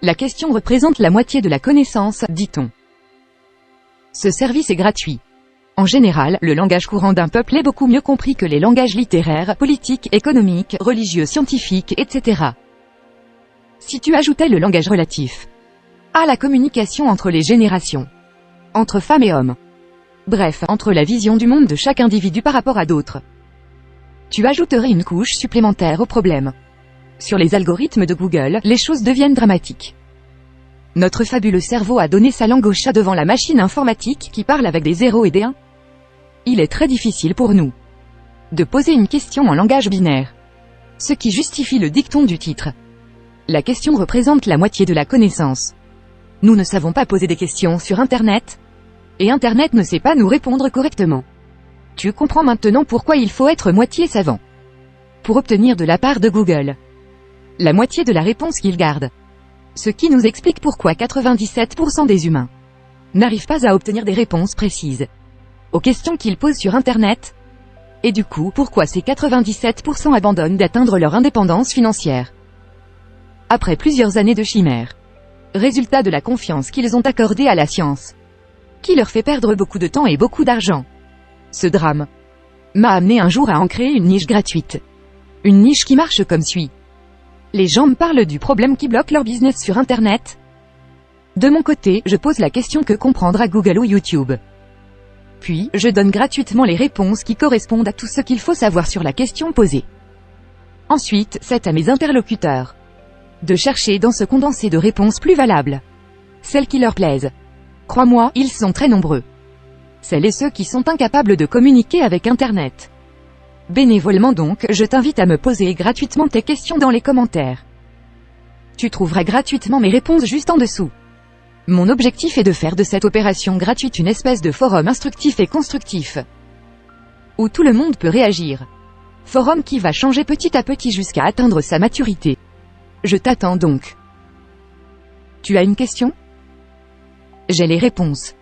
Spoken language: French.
La question représente la moitié de la connaissance, dit-on. Ce service est gratuit. En général, le langage courant d'un peuple est beaucoup mieux compris que les langages littéraires, politiques, économiques, religieux, scientifiques, etc. Si tu ajoutais le langage relatif à la communication entre les générations, entre femmes et hommes, bref, entre la vision du monde de chaque individu par rapport à d'autres, tu ajouterais une couche supplémentaire au problème. Sur les algorithmes de Google, les choses deviennent dramatiques. Notre fabuleux cerveau a donné sa langue au chat devant la machine informatique qui parle avec des 0 et des 1. Il est très difficile pour nous de poser une question en langage binaire. Ce qui justifie le dicton du titre. La question représente la moitié de la connaissance. Nous ne savons pas poser des questions sur Internet. Et Internet ne sait pas nous répondre correctement. Tu comprends maintenant pourquoi il faut être moitié savant. Pour obtenir de la part de Google la moitié de la réponse qu'il garde. Ce qui nous explique pourquoi 97% des humains n'arrivent pas à obtenir des réponses précises aux questions qu'ils posent sur Internet. Et du coup, pourquoi ces 97% abandonnent d'atteindre leur indépendance financière après plusieurs années de chimère. Résultat de la confiance qu'ils ont accordée à la science, qui leur fait perdre beaucoup de temps et beaucoup d'argent. Ce drame m'a amené un jour à en créer une niche gratuite. Une niche qui marche comme suit. Les gens me parlent du problème qui bloque leur business sur Internet. De mon côté, je pose la question que comprendra Google ou YouTube. Puis, je donne gratuitement les réponses qui correspondent à tout ce qu'il faut savoir sur la question posée. Ensuite, c'est à mes interlocuteurs de chercher dans ce condensé de réponses plus valables celles qui leur plaisent. Crois-moi, ils sont très nombreux. Celles et ceux qui sont incapables de communiquer avec Internet. Bénévolement donc, je t'invite à me poser gratuitement tes questions dans les commentaires. Tu trouveras gratuitement mes réponses juste en dessous. Mon objectif est de faire de cette opération gratuite une espèce de forum instructif et constructif, où tout le monde peut réagir. Forum qui va changer petit à petit jusqu'à atteindre sa maturité. Je t'attends donc. Tu as une question ? J'ai les réponses.